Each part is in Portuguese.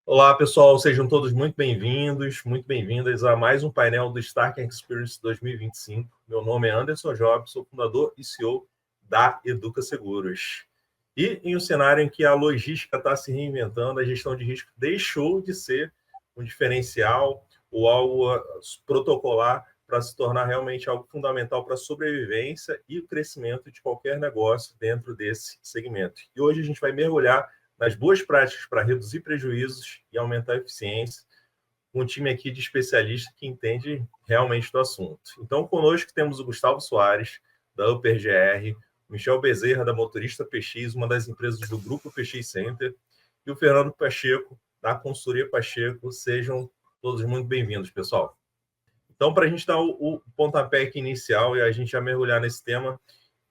Olá, pessoal, sejam todos muito bem-vindos, muito bem-vindas a mais um painel do Stark Experience 2025. Meu nome é Anderson Job, sou fundador e CEO da Educa Seguros. E em um cenário em que a logística está se reinventando, a gestão de risco deixou de ser um diferencial ou algo protocolar para se tornar realmente algo fundamental para a sobrevivência e o crescimento de qualquer negócio dentro desse segmento. E hoje a gente vai mergulhar nas boas práticas para reduzir prejuízos e aumentar a eficiência, com um time aqui de especialistas que entende realmente do assunto. Então, conosco temos o Gustavo Soares, da Upper GR, Michel Bezerra, da Motorista PX, uma das empresas do Grupo PX Center, e o Fernando Pacheco, da Consultoria Pacheco. Sejam todos muito bem-vindos, pessoal. Então, para a gente dar o pontapé aqui inicial e a gente já mergulhar nesse tema,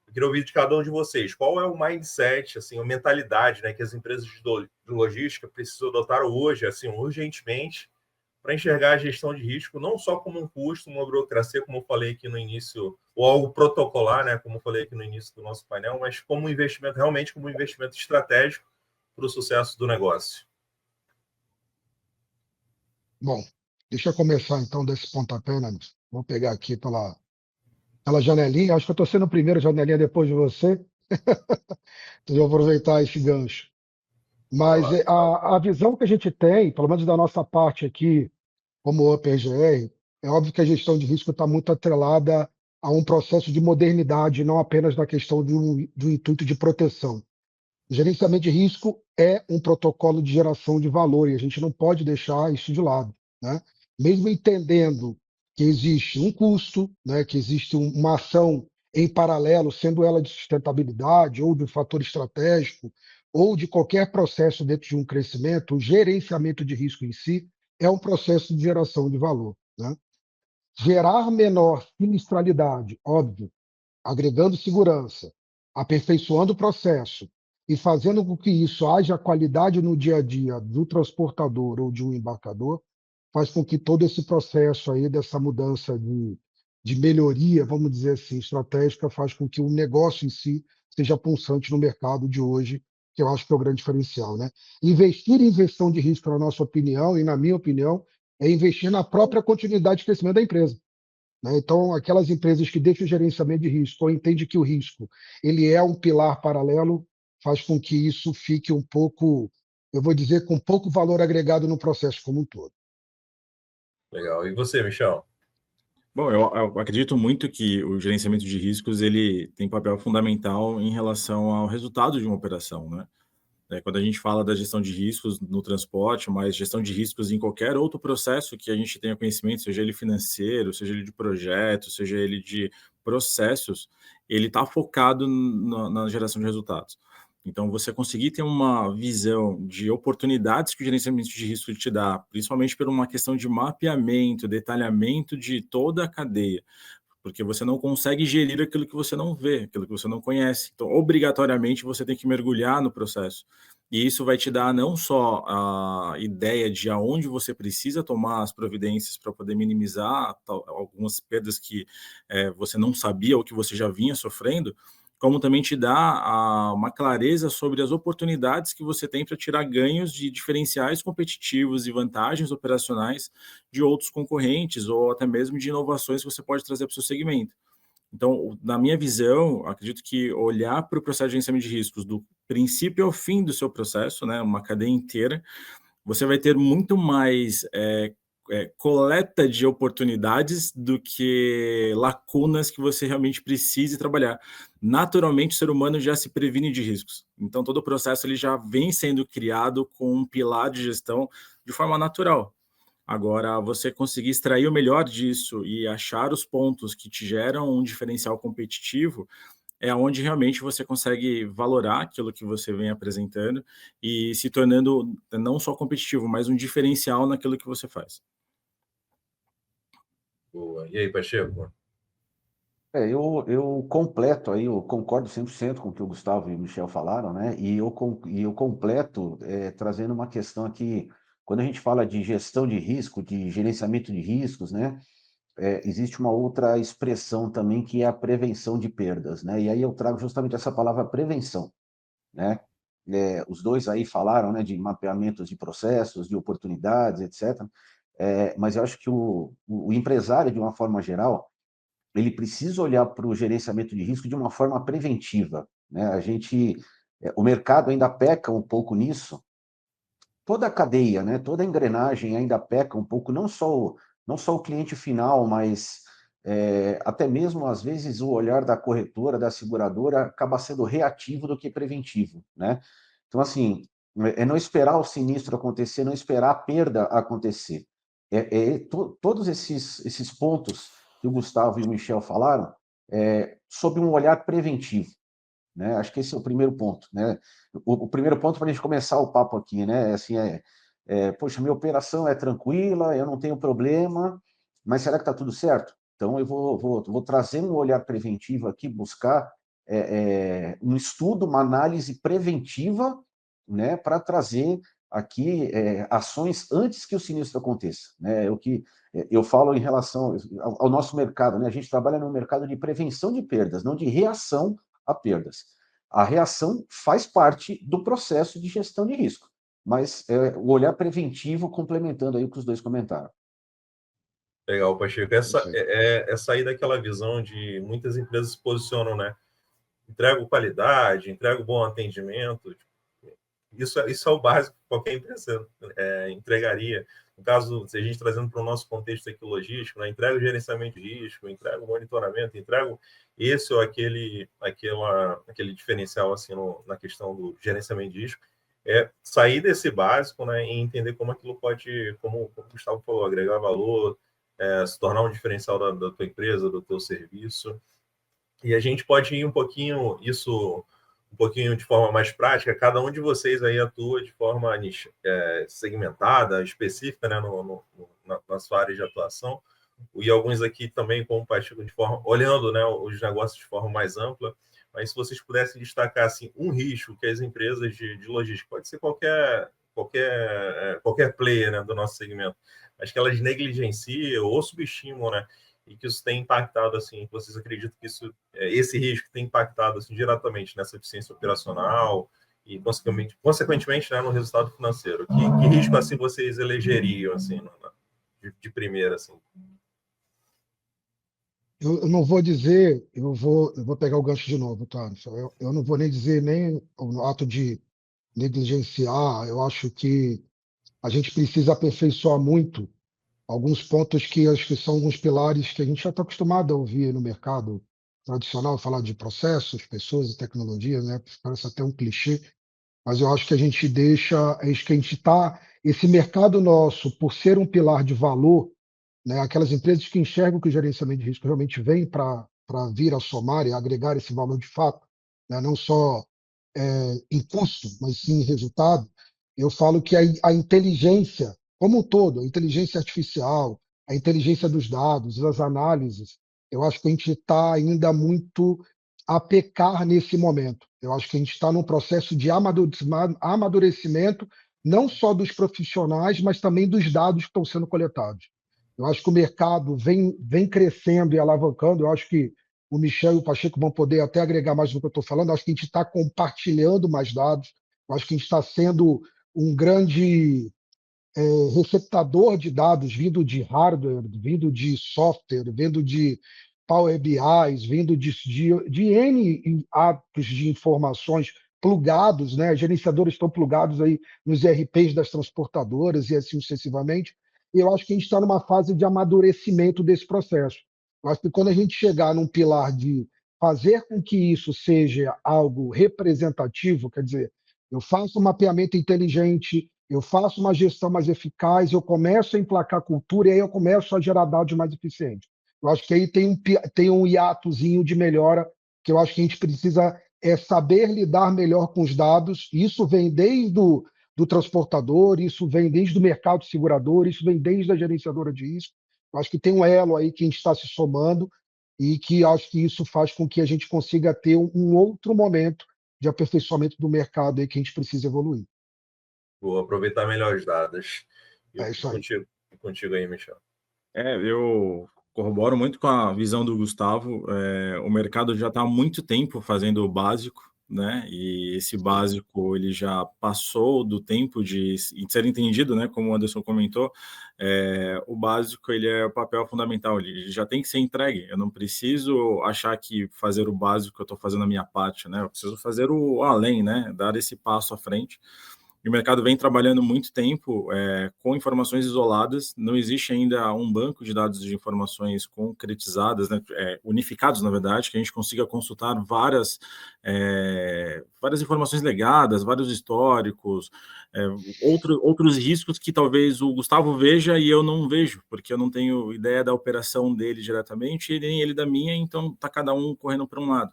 eu queria ouvir de cada um de vocês. Qual é o mindset, assim, a mentalidade, né, que as empresas de logística precisam adotar hoje, assim, urgentemente, para enxergar a gestão de risco não só como um custo, uma burocracia, como eu falei aqui no início, ou algo protocolar, né, como eu falei aqui no início do nosso painel, mas como um investimento, realmente como um investimento estratégico para o sucesso do negócio. Bom, deixa eu começar então desse pontapé, né? Vou pegar aqui pela janelinha. Acho que eu estou sendo o primeiro janelinha depois de você. Então, eu vou aproveitar esse gancho. Vai Mas lá. a visão que a gente tem, pelo menos da nossa parte aqui, como OpenGR, é óbvio que a gestão de risco está muito atrelada a um processo de modernidade, não apenas na questão do intuito de proteção. O gerenciamento de risco é um protocolo de geração de valor e a gente não pode deixar isso de lado, né? Mesmo entendendo que existe um custo, né, que existe uma ação em paralelo, sendo ela de sustentabilidade ou de um fator estratégico ou de qualquer processo dentro de um crescimento, o gerenciamento de risco em si é um processo de geração de valor, né? Gerar menor sinistralidade, óbvio, agregando segurança, aperfeiçoando o processo e fazendo com que isso haja qualidade no dia a dia do transportador ou de um embarcador, faz com que todo esse processo aí dessa mudança de melhoria, vamos dizer assim, estratégica, faz com que o negócio em si seja pulsante no mercado de hoje, que eu acho que é o grande diferencial, né? Investir em gestão de risco, na nossa opinião e na minha opinião, é investir na própria continuidade de crescimento da empresa, né? Então, aquelas empresas que deixam o gerenciamento de risco ou entendem que o risco ele é um pilar paralelo, faz com que isso fique um pouco, eu vou dizer, com pouco valor agregado no processo como um todo. Legal. E você, Michel? Bom, eu acredito muito que o gerenciamento de riscos ele tem papel fundamental em relação ao resultado de uma operação, né? Quando a gente fala da gestão de riscos no transporte, mas gestão de riscos em qualquer outro processo que a gente tenha conhecimento, seja ele financeiro, seja ele de projeto, seja ele de processos, ele está focado na geração de resultados. Então, você conseguir ter uma visão de oportunidades que o gerenciamento de risco te dá, principalmente por uma questão de mapeamento, detalhamento de toda a cadeia, porque você não consegue gerir aquilo que você não vê, aquilo que você não conhece. Então, obrigatoriamente, você tem que mergulhar no processo. E isso vai te dar não só a ideia de aonde você precisa tomar as providências para poder minimizar algumas perdas que você não sabia ou que você já vinha sofrendo, como também te dá uma clareza sobre as oportunidades que você tem para tirar ganhos de diferenciais competitivos e vantagens operacionais de outros concorrentes ou até mesmo de inovações que você pode trazer para o seu segmento. Então, na minha visão, acredito que olhar para o processo de gerenciamento de riscos do princípio ao fim do seu processo, né, uma cadeia inteira, você vai ter muito mais coleta de oportunidades do que lacunas que você realmente precise trabalhar. Naturalmente, o ser humano já se previne de riscos. Então, todo o processo ele já vem sendo criado com um pilar de gestão de forma natural. Agora, você conseguir extrair o melhor disso e achar os pontos que te geram um diferencial competitivo, é onde realmente você consegue valorar aquilo que você vem apresentando e se tornando não só competitivo, mas um diferencial naquilo que você faz. Boa. E aí, Pacheco? Eu completo aí, eu concordo 100% com o que o Gustavo e o Michel falaram, né? E eu completo trazendo uma questão aqui, quando a gente fala de gestão de risco, de gerenciamento de riscos, né? Existe uma outra expressão também que é a prevenção de perdas, né? E aí eu trago justamente essa palavra prevenção, né? os dois aí falaram, né, de mapeamentos de processos, de oportunidades, etc. Mas eu acho que o empresário, de uma forma geral, ele precisa olhar para o gerenciamento de risco de uma forma preventiva, né? O mercado ainda peca um pouco nisso, toda a cadeia, né, toda a engrenagem ainda peca um pouco, não só o cliente final, mas até mesmo, às vezes, o olhar da corretora, da seguradora, acaba sendo reativo do que preventivo, né? Então, assim, não esperar o sinistro acontecer, não esperar a perda acontecer. Todos esses pontos que o Gustavo e o Michel falaram, sob um olhar preventivo, né? Acho que esse é o primeiro ponto, né? O primeiro ponto para a gente começar o papo aqui, né? Assim, poxa, minha operação é tranquila, eu não tenho problema, mas será que está tudo certo? Então, eu vou trazer um olhar preventivo aqui, buscar um estudo, uma análise preventiva, né, para trazer aqui ações antes que o sinistro aconteça, né? O que eu falo em relação ao nosso mercado, né? A gente trabalha no mercado de prevenção de perdas, não de reação a perdas. A reação faz parte do processo de gestão de risco, mas o olhar preventivo complementando aí o que os dois comentaram. Legal, Pacheco. É sair daquela visão de muitas empresas se posicionam, né? Entrego qualidade, entrego bom atendimento. Isso é o básico que qualquer empresa entregaria. No caso, se a gente trazendo para o nosso contexto aqui logístico, né? Entrega o gerenciamento de risco, entrega o monitoramento, entrega esse ou aquele diferencial assim, na questão do gerenciamento de risco. Sair desse básico, né, e entender como aquilo pode, como o Gustavo falou, agregar valor, se tornar um diferencial da tua empresa, do teu serviço. E a gente pode ir um pouquinho de forma mais prática. Cada um de vocês aí atua de forma segmentada, específica, né, na sua área de atuação. E alguns aqui também, como Pacheco, olhando, né, os negócios de forma mais ampla. Mas se vocês pudessem destacar assim, um risco que as empresas de logística, pode ser qualquer player, né, do nosso segmento, mas que elas negligenciam ou subestimam, né, e que isso tem impactado, assim, vocês acreditam que esse risco tem impactado assim, diretamente nessa eficiência operacional e, consequentemente, né, no resultado financeiro? Que risco assim vocês elegeriam assim, de primeira? Assim? Eu não vou dizer, eu vou pegar o gancho de novo, tá? Eu não vou nem dizer nem o ato de negligenciar. Eu acho que a gente precisa aperfeiçoar muito alguns pontos que acho que são alguns pilares que a gente já está acostumado a ouvir no mercado tradicional, falar de processos, pessoas e tecnologia, né? Parece até um clichê, mas eu acho que a gente acho que a gente está, esse mercado nosso, por ser um pilar de valor, né? Aquelas empresas que enxergam que o gerenciamento de risco realmente vem para vir a somar e agregar esse valor de fato, né? Não só em custo, mas sim em resultado. Eu falo que a inteligência, como um todo, a inteligência artificial, a inteligência dos dados, as análises, eu acho que a gente está ainda muito a pecar nesse momento. Eu acho que a gente está num processo de amadurecimento, não só dos profissionais, mas também dos dados que estão sendo coletados. Eu acho que o mercado vem crescendo e alavancando. Eu acho que o Michel e o Pacheco vão poder até agregar mais no que eu estou falando. Eu acho que a gente está compartilhando mais dados. Eu acho que a gente está sendo um grande receptador de dados vindo de hardware, vindo de software, vindo de Power BIs, vindo de N atos de informações plugados, né? Gerenciadores estão plugados aí nos ERPs das transportadoras e assim sucessivamente. E eu acho que a gente está numa fase de amadurecimento desse processo. Eu acho que quando a gente chegar num pilar de fazer com que isso seja algo representativo, quer dizer, eu faço um mapeamento inteligente, eu faço uma gestão mais eficaz, eu começo a emplacar cultura e aí eu começo a gerar dados mais eficientes. Eu acho que aí tem um hiatozinho de melhora que eu acho que a gente precisa saber lidar melhor com os dados. Isso vem desde do transportador, isso vem desde o mercado segurador, isso vem desde a gerenciadora de risco. Eu acho que tem um elo aí que a gente está se somando e que acho que isso faz com que a gente consiga ter um outro momento de aperfeiçoamento do mercado aí que a gente precisa evoluir. Vou aproveitar melhor os dados. É isso aí. Contigo aí, Michel. Eu corroboro muito com a visão do Gustavo. O mercado já está há muito tempo fazendo o básico, né? E esse básico ele já passou do tempo de ser entendido, né? Como o Anderson comentou, o básico ele é o papel fundamental, ele já tem que ser entregue. Eu não preciso achar que fazer o básico eu estou fazendo a minha parte, né? Eu preciso fazer o além, né? Dar esse passo à frente. E o mercado vem trabalhando muito tempo com informações isoladas, não existe ainda um banco de dados de informações concretizadas, né, unificados, na verdade, que a gente consiga consultar várias informações legadas, vários históricos, outros riscos que talvez o Gustavo veja e eu não vejo, porque eu não tenho ideia da operação dele diretamente e nem ele da minha, então está cada um correndo para um lado.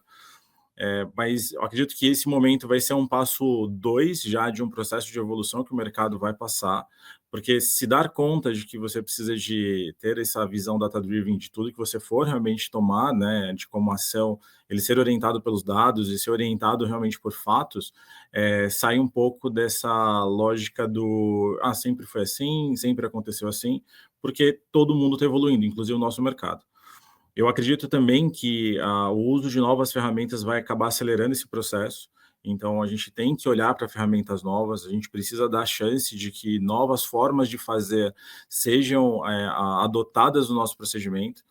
Mas eu acredito que esse momento vai ser um passo 2 já de um processo de evolução que o mercado vai passar, porque se dar conta de que você precisa de ter essa visão data-driven de tudo que você for realmente tomar, né, de como ação, ele ser orientado pelos dados e ser orientado realmente por fatos, sai um pouco dessa lógica do sempre foi assim, sempre aconteceu assim, porque todo mundo está evoluindo, inclusive o nosso mercado. Eu acredito também que o uso de novas ferramentas vai acabar acelerando esse processo, então a gente tem que olhar para ferramentas novas, a gente precisa dar chance de que novas formas de fazer sejam adotadas no nosso procedimento.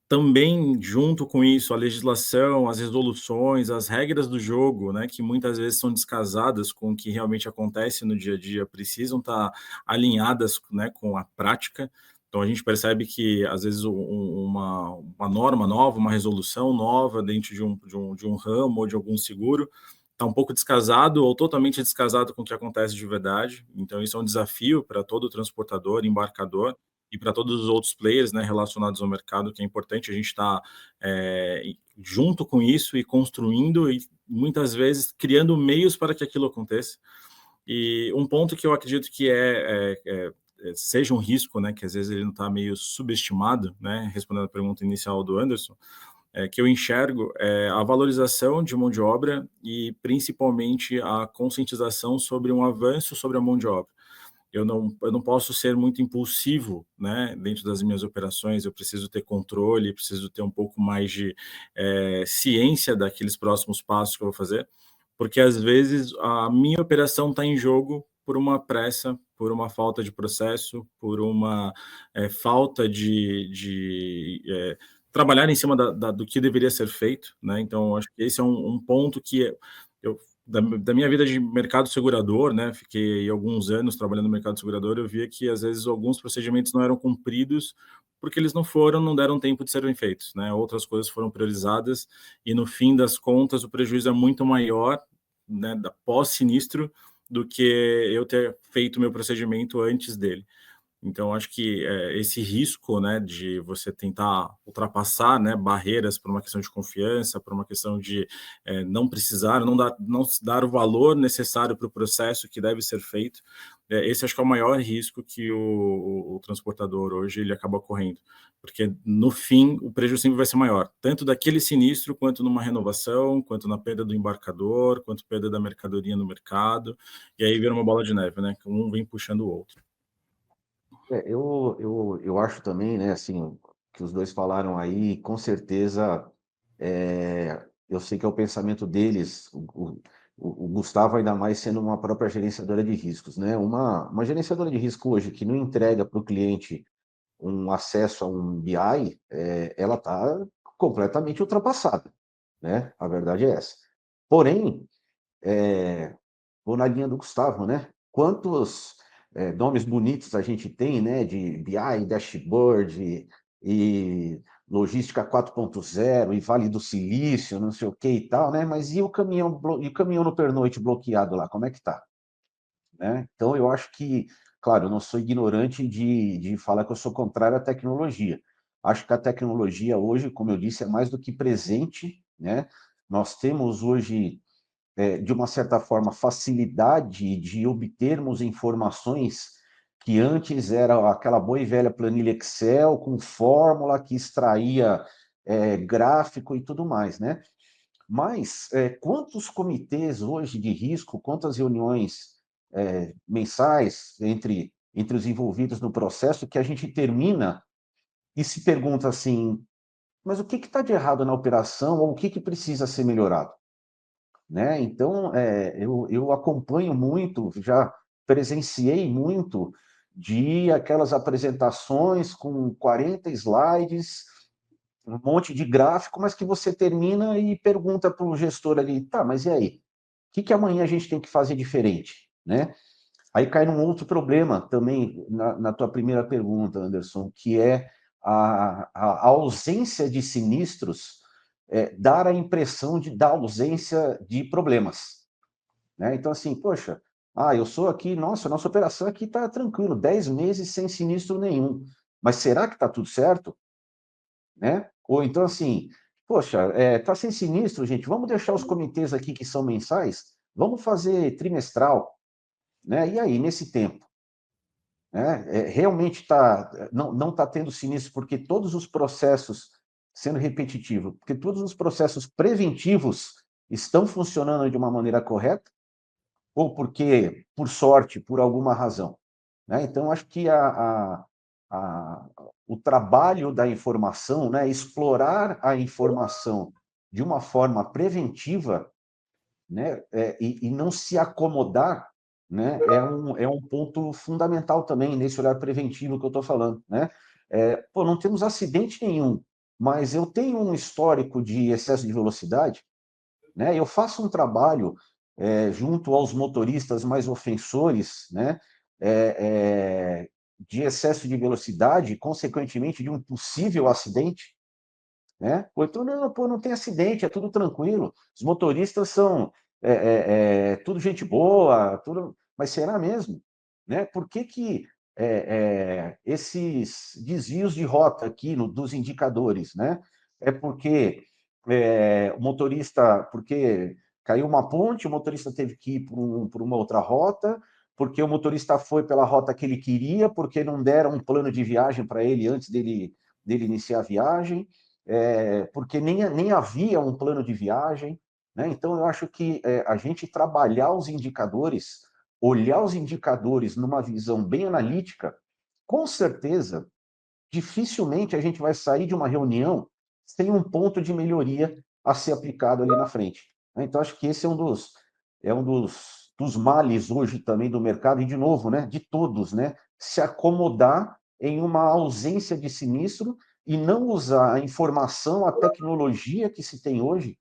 Também, junto com isso, a legislação, as resoluções, as regras do jogo, né, que muitas vezes são descasadas com o que realmente acontece no dia a dia, precisam estar alinhadas, né, com a prática. Então, a gente percebe que, às vezes, uma norma nova, uma resolução nova dentro de um ramo ou de algum seguro está um pouco descasado ou totalmente descasado com o que acontece de verdade. Então, isso é um desafio para todo transportador, embarcador, e para todos os outros players, né, relacionados ao mercado, que é importante a gente estar junto com isso e construindo e muitas vezes criando meios para que aquilo aconteça. E um ponto que eu acredito que seja um risco, né, que às vezes ele não está meio subestimado, né, respondendo a pergunta inicial do Anderson, que eu enxergo a valorização de mão de obra e principalmente a conscientização sobre um avanço sobre a mão de obra. Eu não posso ser muito impulsivo, né, dentro das minhas operações, eu preciso ter controle, preciso ter um pouco mais de ciência daqueles próximos passos que eu vou fazer, porque às vezes a minha operação está em jogo por uma pressa, por uma falta de processo, por uma falta de trabalhar em cima do que deveria ser feito, né? Então, acho que esse é um ponto que eu da minha vida de mercado segurador, né, fiquei alguns anos trabalhando no mercado segurador, eu via que às vezes alguns procedimentos não eram cumpridos porque eles não deram tempo de serem feitos, né, outras coisas foram priorizadas e no fim das contas o prejuízo é muito maior, né, pós-sinistro do que eu ter feito meu procedimento antes dele. Então, acho que esse risco, né, de você tentar ultrapassar, né, barreiras por uma questão de confiança, por uma questão de não precisar, não dar o valor necessário para o processo que deve ser feito, esse acho que é o maior risco que o transportador hoje ele acaba correndo, porque no fim o prejuízo sempre vai ser maior, tanto daquele sinistro, quanto numa renovação, quanto na perda do embarcador, quanto perda da mercadoria no mercado, e aí vira uma bola de neve, né, que um vem puxando o outro. Eu acho também, né, assim, que os dois falaram aí, com certeza, eu sei que é o pensamento deles, o Gustavo ainda mais sendo uma própria gerenciadora de riscos, né? Uma gerenciadora de risco hoje que não entrega para o cliente um acesso a um BI, ela está completamente ultrapassada, né? A verdade é essa. Porém, vou na linha do Gustavo, né? Quantos nomes bonitos a gente tem, né? De BI, dashboard e logística 4.0 e Vale do Silício, não sei o que e tal, né? Mas e o caminhão no pernoite bloqueado lá, como é que tá? Né? Então eu acho que, claro, eu não sou ignorante de falar que eu sou contrário à tecnologia. Acho que a tecnologia hoje, como eu disse, é mais do que presente, né? Nós temos hoje de uma certa forma, facilidade de obtermos informações que antes era aquela boa e velha planilha Excel com fórmula que extraía gráfico e tudo mais, né? Mas quantos comitês hoje de risco, quantas reuniões mensais entre os envolvidos no processo que a gente termina e se pergunta assim, mas o que está de errado na operação ou o que precisa ser melhorado? né? Então, eu acompanho muito, já presenciei muito de aquelas apresentações com 40 slides, um monte de gráfico, mas que você termina e pergunta para o gestor ali, tá, mas e aí? O que amanhã a gente tem que fazer diferente, né? Aí cai num outro problema também, na tua primeira pergunta, Anderson, que é a ausência de sinistros, dar a impressão da ausência de problemas, né? Então, assim, poxa, eu sou aqui, nossa operação aqui está tranquilo, 10 meses sem sinistro nenhum, mas será que está tudo certo? Né? Ou então, assim, poxa, tá sem sinistro, gente, vamos deixar os comitês aqui que são mensais, vamos fazer trimestral, né? E aí, nesse tempo? Né? Realmente não está tendo sinistro porque todos os processos, sendo repetitivo, porque todos os processos preventivos estão funcionando de uma maneira correta, ou porque, por sorte, por alguma razão. Né? Então, acho que o trabalho da informação, né, explorar a informação de uma forma preventiva, né, e não se acomodar, né, é um ponto fundamental também nesse olhar preventivo que eu estou falando. Né? Não temos acidente nenhum, mas eu tenho um histórico de excesso de velocidade, né? Eu faço um trabalho junto aos motoristas mais ofensores, né? De excesso de velocidade, consequentemente de um possível acidente, né? Ou então, não tem acidente, é tudo tranquilo. Os motoristas são tudo gente boa, tudo... mas será mesmo? Né? Por que esses desvios de rota aqui dos indicadores? Né? É porque o motorista, porque caiu uma ponte, o motorista teve que ir por uma outra rota, porque o motorista foi pela rota que ele queria, porque não deram um plano de viagem para ele antes dele iniciar a viagem, porque nem havia um plano de viagem. Né? Então, eu acho que a gente trabalhar os indicadores, olhar os indicadores numa visão bem analítica, com certeza, dificilmente a gente vai sair de uma reunião sem um ponto de melhoria a ser aplicado ali na frente. Então, acho que esse é um dos males hoje também do mercado, e de novo, né, de todos, né, se acomodar em uma ausência de sinistro e não usar a informação, a tecnologia que se tem hoje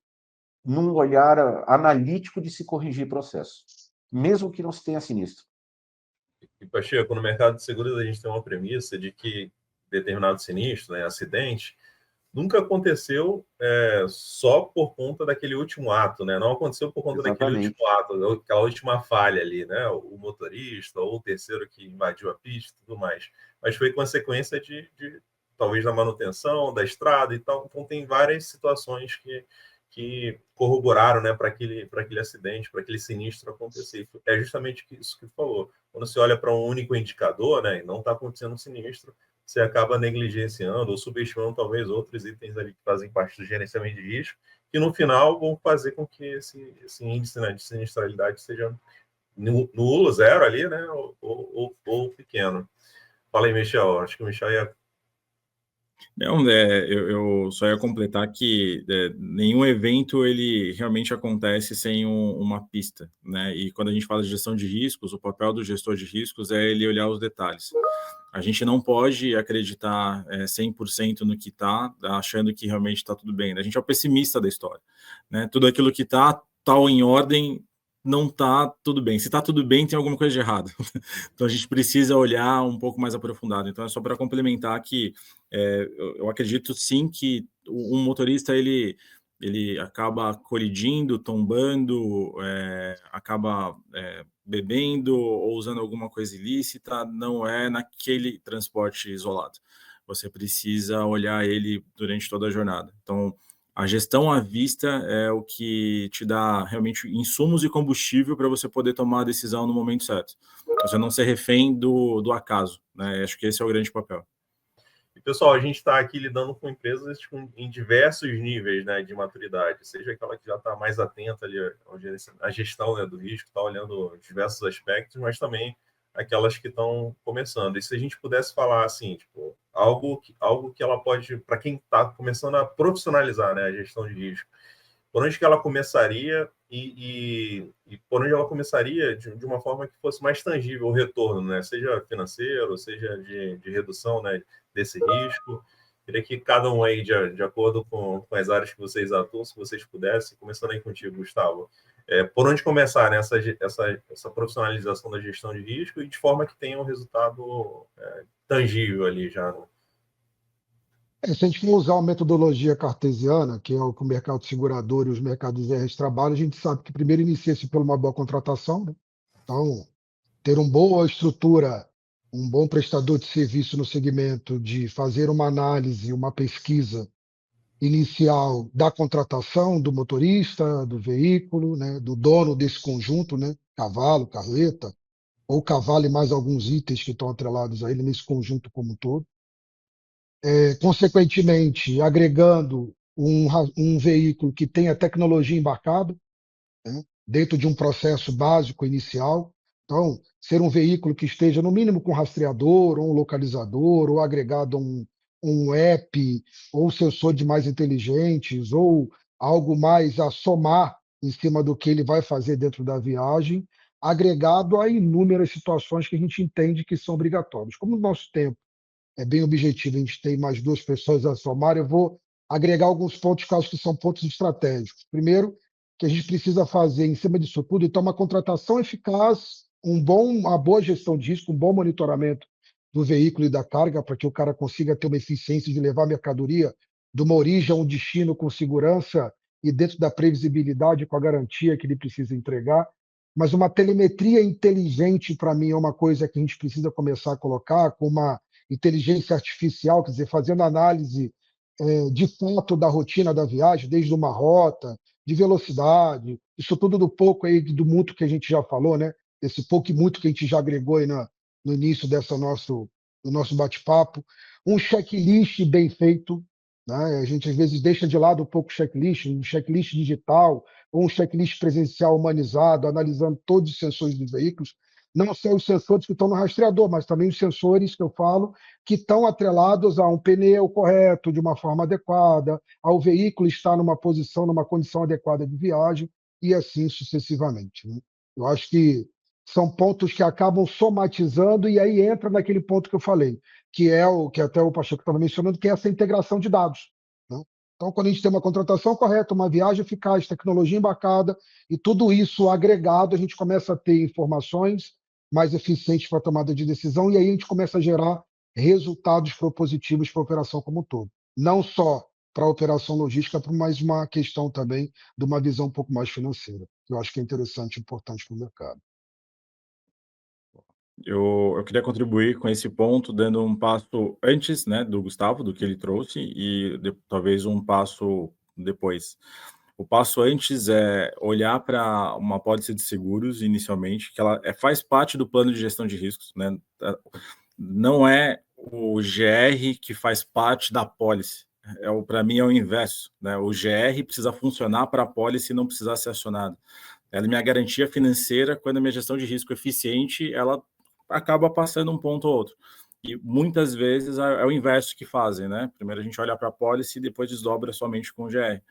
num olhar analítico de se corrigir processo, mesmo que não se tenha sinistro. E, Pacheco, no mercado de seguros a gente tem uma premissa de que determinado sinistro, né, acidente, nunca aconteceu só por conta daquele último ato, né? Não aconteceu por conta daquele último ato, aquela última falha ali, né? O motorista ou o terceiro que invadiu a pista e tudo mais. Mas foi consequência de talvez da manutenção da estrada e tal. Então tem várias situações que corroboraram, né, para aquele acidente, para aquele sinistro acontecer. É justamente isso que falou. Quando você olha para um único indicador, né, e não está acontecendo um sinistro, você acaba negligenciando ou subestimando talvez outros itens ali que fazem parte do gerenciamento de risco, que no final vão fazer com que esse índice, né, de sinistralidade seja nulo, zero ali, né, ou pequeno. Fala aí, Michel. Acho que o Michel ia... Não, eu só ia completar que nenhum evento ele realmente acontece sem uma pista, né? E quando a gente fala de gestão de riscos, o papel do gestor de riscos é ele olhar os detalhes. A gente não pode acreditar 100% no que está, achando que realmente está tudo bem. A gente é o pessimista da história, né? Tudo aquilo que está em ordem não está tudo bem. Se está tudo bem, tem alguma coisa de errado. Então, a gente precisa olhar um pouco mais aprofundado. Então, é só para complementar que eu acredito, sim, que um motorista, ele acaba colidindo, tombando, acaba bebendo ou usando alguma coisa ilícita, não é naquele transporte isolado. Você precisa olhar ele durante toda a jornada. Então, a gestão à vista é o que te dá realmente insumos e combustível para você poder tomar a decisão no momento certo. Você não ser refém do acaso, né? Acho que esse é o grande papel. E, pessoal, a gente está aqui lidando com empresas em diversos níveis, né, de maturidade, seja aquela que já está mais atenta ali à gestão, né, do risco, está olhando diversos aspectos, mas também aquelas que estão começando. E se a gente pudesse falar assim, tipo, algo que ela pode, para quem está começando a profissionalizar, né, a gestão de risco, por onde que ela começaria e por onde ela começaria de uma forma que fosse mais tangível o retorno, né? Seja financeiro, seja de redução, né, desse risco. Queria que cada um aí, de acordo com as áreas que vocês atuam, se vocês pudessem, começando aí contigo, Gustavo, por onde começar nessa essa profissionalização da gestão de risco e de forma que tenha um resultado tangível ali já. Se a gente for usar a metodologia cartesiana, que é o que o mercado segurador e os mercados RS trabalham, a gente sabe que primeiro inicia-se por uma boa contratação, né? Então, ter uma boa estrutura, um bom prestador de serviço no segmento de fazer uma análise, uma pesquisa inicial da contratação do motorista, do veículo, né, do dono desse conjunto, né, cavalo, carreta, ou cavalo e mais alguns itens que estão atrelados a ele nesse conjunto como um todo. Consequentemente, agregando um veículo que tenha tecnologia embarcada, né, dentro de um processo básico inicial. Então, ser um veículo que esteja, no mínimo, com rastreador, ou um localizador, ou agregado a um app, ou sensores mais inteligentes, ou algo mais a somar em cima do que ele vai fazer dentro da viagem, agregado a inúmeras situações que a gente entende que são obrigatórias. Como o nosso tempo é bem objetivo, a gente tem mais duas pessoas a somar, eu vou agregar alguns pontos que eu acho que são pontos estratégicos. Primeiro, que a gente precisa fazer em cima disso tudo, então, uma contratação eficaz, uma boa gestão de risco, um bom monitoramento do veículo e da carga, para que o cara consiga ter uma eficiência de levar a mercadoria de uma origem a um destino com segurança e dentro da previsibilidade, com a garantia que ele precisa entregar. Mas uma telemetria inteligente, para mim, é uma coisa que a gente precisa começar a colocar com uma inteligência artificial, quer dizer, fazendo análise de fato da rotina da viagem, desde uma rota, de velocidade, isso tudo do pouco aí, do muito que a gente já falou, né? Esse pouco e muito que a gente já agregou aí no início do nosso bate-papo. Um checklist bem feito, né? A gente às vezes deixa de lado um pouco o checklist, um checklist digital ou um checklist presencial humanizado, analisando todos os sensores dos veículos, não só os sensores que estão no rastreador, mas também os sensores que eu falo que estão atrelados a um pneu correto, de uma forma adequada, ao veículo estar numa posição, numa condição adequada de viagem, e assim sucessivamente, né? Eu acho que são pontos que acabam somatizando, e aí entra naquele ponto que eu falei, que é o que até o Pacheco estava mencionando, que é essa integração de dados, né? Então, quando a gente tem uma contratação correta, uma viagem eficaz, tecnologia embarcada, e tudo isso agregado, a gente começa a ter informações mais eficientes para a tomada de decisão, e aí a gente começa a gerar resultados propositivos para a operação como um todo. Não só para a operação logística, mas uma questão também de uma visão um pouco mais financeira, que eu acho que é interessante e importante para o mercado. Eu queria contribuir com esse ponto, dando um passo antes, né, do Gustavo, do que ele trouxe, e talvez um passo depois. O passo antes é olhar para uma apólice de seguros, inicialmente, que ela faz parte do plano de gestão de riscos, né? Não é o GR que faz parte da apólice. Para mim é o inverso, né? O GR precisa funcionar para a apólice e não precisar ser acionado. Ela é minha garantia financeira. Quando a minha gestão de risco é eficiente, ela acaba passando um ponto ou outro. E muitas vezes é o inverso que fazem, né? Primeiro a gente olha para a apólice e depois desdobra somente com o GR.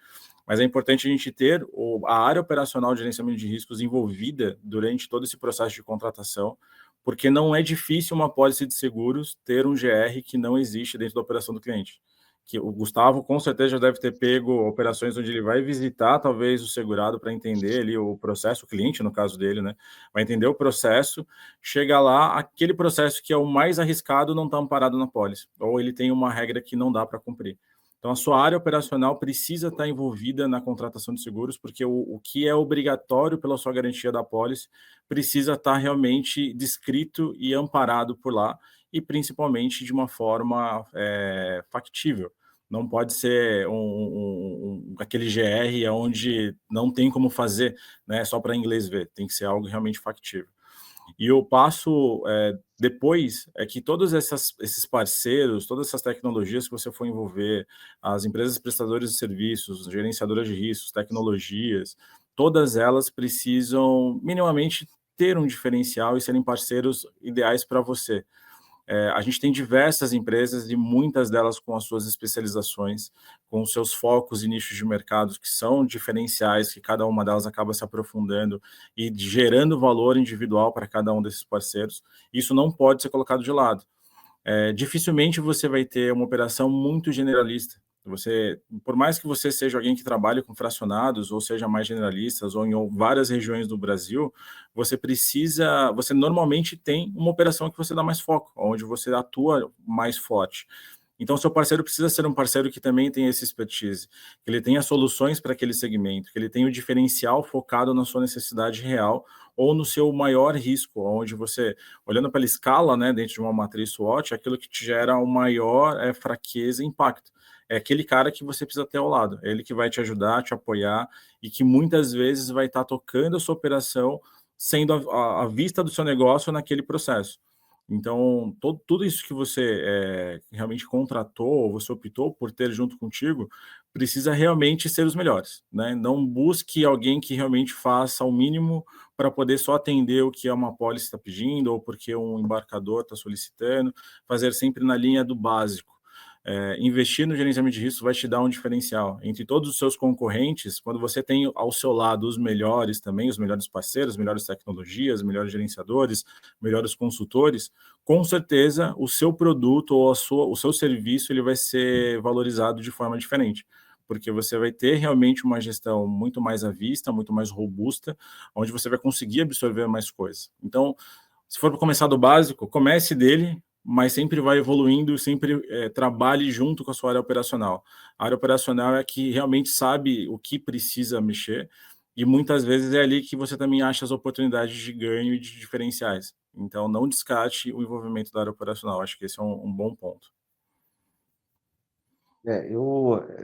Mas é importante a gente ter a área operacional de gerenciamento de riscos envolvida durante todo esse processo de contratação, porque não é difícil uma apólice de seguros ter um GR que não existe dentro da operação do cliente. Que o Gustavo com certeza já deve ter pego operações onde ele vai visitar talvez o segurado para entender ali o processo, o cliente no caso dele, né? Vai entender o processo, chega lá, aquele processo que é o mais arriscado não está amparado na apólice, ou ele tem uma regra que não dá para cumprir. Então, a sua área operacional precisa estar envolvida na contratação de seguros, porque o que é obrigatório pela sua garantia da apólice precisa estar realmente descrito e amparado por lá, e principalmente de uma forma factível. Não pode ser aquele GR onde não tem como fazer, né, só para inglês ver, tem que ser algo realmente factível. E o passo depois é que todos esses parceiros, todas essas tecnologias que você for envolver, as empresas prestadoras de serviços, gerenciadoras de riscos, tecnologias, todas elas precisam minimamente ter um diferencial e serem parceiros ideais para você. A gente tem diversas empresas e muitas delas com as suas especializações, com os seus focos e nichos de mercados que são diferenciais, que cada uma delas acaba se aprofundando e gerando valor individual para cada um desses parceiros. Isso não pode ser colocado de lado. Dificilmente você vai ter uma operação muito generalista. Por mais que você seja alguém que trabalhe com fracionados, ou seja mais generalistas, ou em várias regiões do Brasil, você normalmente tem uma operação que você dá mais foco, onde você atua mais forte. Então, seu parceiro precisa ser um parceiro que também tem esse expertise, que ele tenha soluções para aquele segmento, que ele tenha o diferencial focado na sua necessidade real ou no seu maior risco, onde você, olhando pela escala, né, dentro de uma matriz SWOT, aquilo que te gera o maior fraqueza e impacto. É aquele cara que você precisa ter ao lado, é ele que vai te ajudar, te apoiar e que muitas vezes vai estar tocando a sua operação, sendo a vista do seu negócio naquele processo. Então, tudo isso que você realmente contratou, ou você optou por ter junto contigo, precisa realmente ser os melhores, né? Não busque alguém que realmente faça o mínimo para poder só atender o que uma pólice está pedindo, ou porque um embarcador está solicitando, fazer sempre na linha do básico. Investir no gerenciamento de risco vai te dar um diferencial. Entre todos os seus concorrentes, quando você tem ao seu lado os melhores também, os melhores parceiros, as melhores tecnologias, os melhores gerenciadores, melhores consultores, com certeza o seu produto ou o seu serviço ele vai ser valorizado de forma diferente, porque você vai ter realmente uma gestão muito mais à vista, muito mais robusta, onde você vai conseguir absorver mais coisas. Então, se for para começar do básico, comece dele, mas sempre vai evoluindo, sempre trabalhe junto com a sua área operacional. A área operacional é que realmente sabe o que precisa mexer, e muitas vezes é ali que você também acha as oportunidades de ganho e de diferenciais. Então, não descarte o envolvimento da área operacional, acho que esse é um bom ponto.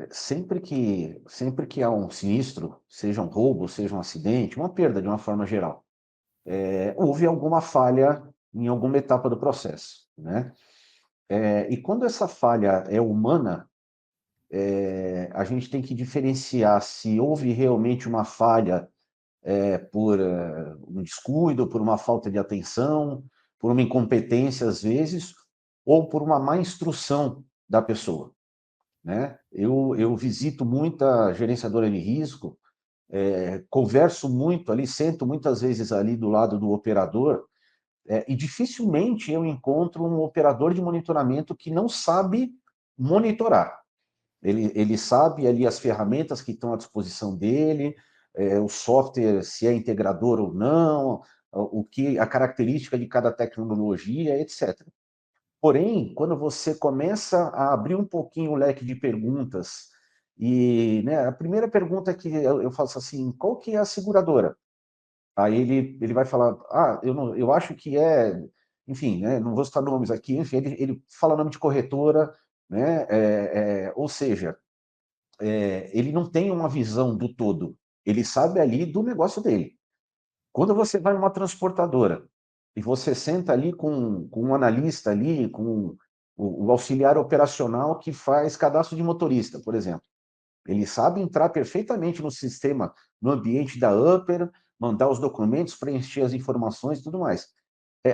Sempre que há um sinistro, seja um roubo, seja um acidente, uma perda de uma forma geral, houve alguma falha em alguma etapa do processo, né? E quando essa falha é humana, a gente tem que diferenciar se houve realmente uma falha por um descuido, por uma falta de atenção, por uma incompetência às vezes, ou por uma má instrução da pessoa, né? Eu visito muita gerenciadora de risco, converso muito ali, sento muitas vezes ali do lado do operador, e dificilmente eu encontro um operador de monitoramento que não sabe monitorar. Ele sabe ali as ferramentas que estão à disposição dele, o software, se é integrador ou não, a característica de cada tecnologia, etc. Porém, quando você começa a abrir um pouquinho o leque de perguntas, e né, a primeira pergunta que eu faço assim, qual que é a seguradora? Aí ele vai falar, eu acho que enfim, né, não vou citar nomes aqui, enfim, ele fala nome de corretora, né, ou seja, ele não tem uma visão do todo, ele sabe ali do negócio dele. Quando você vai numa transportadora e você senta ali com um analista ali, com o auxiliar operacional que faz cadastro de motorista, por exemplo, ele sabe entrar perfeitamente no sistema, no ambiente da Upper, mandar os documentos, preencher as informações e tudo mais.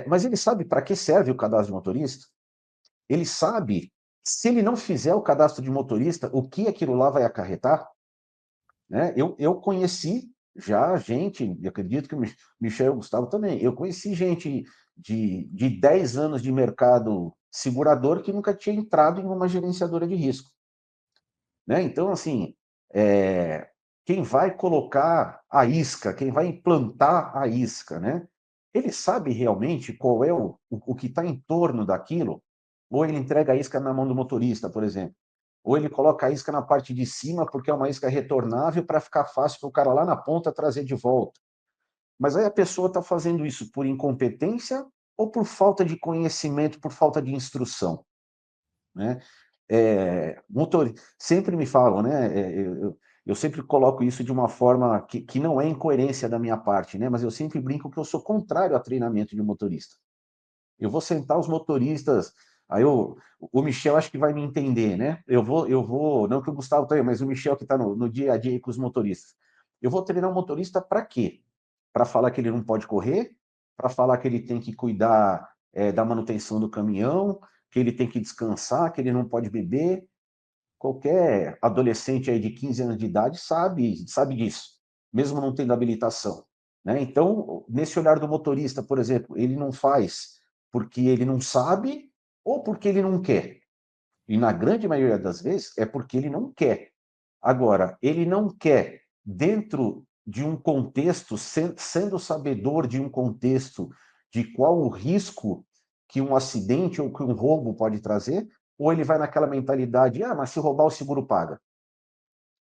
Mas ele sabe para que serve o cadastro de motorista? Ele sabe, se ele não fizer o cadastro de motorista, o que aquilo lá vai acarretar? Né? Eu conheci já gente, eu acredito que o Michel e o Gustavo também, eu conheci gente de 10 anos de mercado segurador que nunca tinha entrado em uma gerenciadora de risco. Né? Então, assim, quem vai colocar a isca, quem vai implantar a isca, né? Ele sabe realmente qual é o que está em torno daquilo, ou ele entrega a isca na mão do motorista, por exemplo, ou ele coloca a isca na parte de cima porque é uma isca retornável para ficar fácil para o cara lá na ponta trazer de volta. Mas aí a pessoa está fazendo isso por incompetência ou por falta de conhecimento, por falta de instrução, né? Sempre me falam, né? Eu sempre coloco isso de uma forma que não é incoerência da minha parte, né? Mas eu sempre brinco que eu sou contrário a treinamento de motorista. Eu vou sentar os motoristas, o Michel acho que vai me entender, né? Eu vou, não que o Gustavo tenha, mas o Michel que está no dia a dia com os motoristas. Eu vou treinar um motorista para quê? Para falar que ele não pode correr, para falar que ele tem que cuidar da manutenção do caminhão, que ele tem que descansar, que ele não pode beber. Qualquer adolescente aí de 15 anos de idade sabe disso, mesmo não tendo habilitação, né? Então, nesse olhar do motorista, por exemplo, ele não faz porque ele não sabe ou porque ele não quer. E na grande maioria das vezes é porque ele não quer. Agora, ele não quer dentro de um contexto, sendo sabedor de um contexto de qual o risco que um acidente ou que um roubo pode trazer, ou ele vai naquela mentalidade, mas se roubar o seguro paga.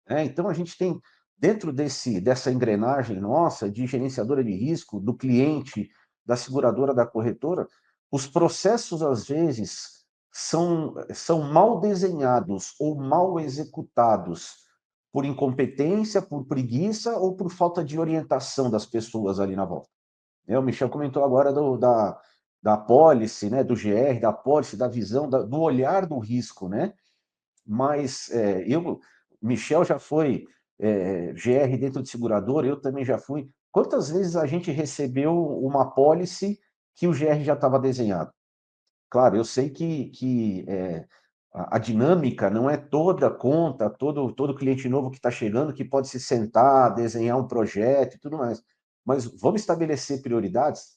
Então a gente tem, dentro dessa engrenagem nossa, de gerenciadora de risco, do cliente, da seguradora, da corretora, os processos, às vezes, são mal desenhados ou mal executados por incompetência, por preguiça ou por falta de orientação das pessoas ali na volta. O Michel comentou agora da policy, né, do GR, da policy, da visão, do olhar do risco, né? Mas Michel já foi GR dentro de seguradora, eu também já fui. Quantas vezes a gente recebeu uma policy que o GR já estava desenhado? Claro, eu sei que a dinâmica não é toda conta, todo cliente novo que está chegando que pode se sentar, desenhar um projeto e tudo mais. Mas vamos estabelecer prioridades.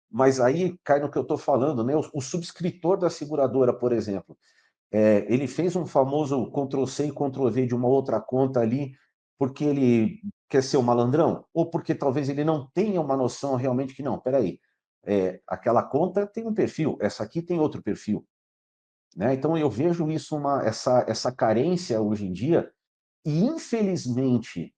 Mas aí cai no que eu estou falando, né? O subscritor da seguradora, por exemplo, ele fez um famoso Ctrl+C e Ctrl+V de uma outra conta ali, porque ele quer ser um malandrão? Ou porque talvez ele não tenha uma noção realmente que, não, peraí, aquela conta tem um perfil, essa aqui tem outro perfil. Né? Então, eu vejo isso, essa carência hoje em dia, e infelizmente,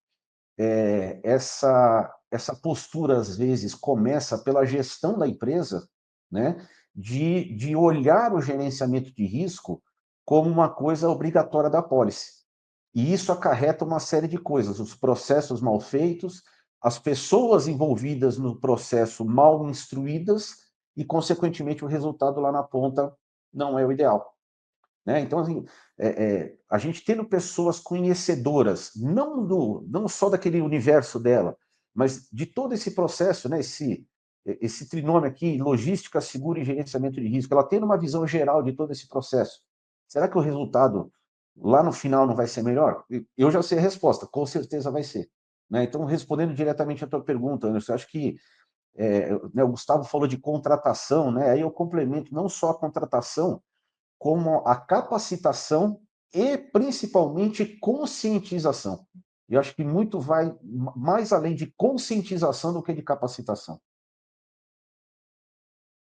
essa postura, às vezes, começa pela gestão da empresa, né? De olhar o gerenciamento de risco como uma coisa obrigatória da pólice. E isso acarreta uma série de coisas, os processos mal feitos, as pessoas envolvidas no processo mal instruídas e, consequentemente, o resultado lá na ponta não é o ideal. Né? Então, assim, a gente tendo pessoas conhecedoras, não só daquele universo dela, mas de todo esse processo, né? Esse trinômio aqui, logística, seguro e gerenciamento de risco, ela tendo uma visão geral de todo esse processo. Será que o resultado lá no final não vai ser melhor? Eu já sei a resposta, com certeza vai ser. Né? Então, respondendo diretamente a tua pergunta, Anderson, eu acho que né, o Gustavo falou de contratação, né? Aí eu complemento não só a contratação, como a capacitação e, principalmente, conscientização. Eu acho que muito vai mais além de conscientização do que de capacitação.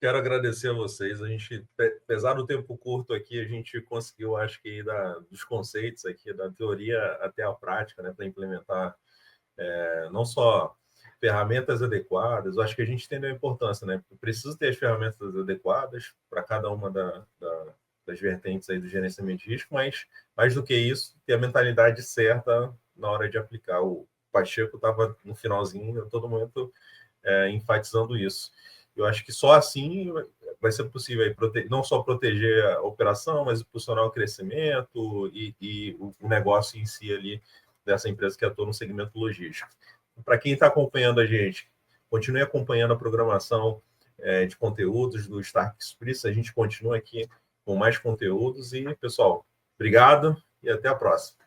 Quero agradecer a vocês. A gente, apesar do tempo curto aqui, a gente conseguiu, acho que, ir dos conceitos aqui, da teoria até a prática, né, para implementar não só ferramentas adequadas. Eu acho que a gente entendeu a importância, né? Precisa ter as ferramentas adequadas para cada uma das vertentes aí do gerenciamento de risco, mas mais do que isso, ter a mentalidade certa na hora de aplicar. O Pacheco estava no finalzinho, todo momento enfatizando isso. Eu acho que só assim vai ser possível aí não só proteger a operação, mas impulsionar o crescimento e o negócio em si ali dessa empresa que atua no segmento logístico. Para quem está acompanhando a gente, continue acompanhando a programação de conteúdos do Stark Express. A gente continua aqui com mais conteúdos. E, pessoal, obrigado e até a próxima.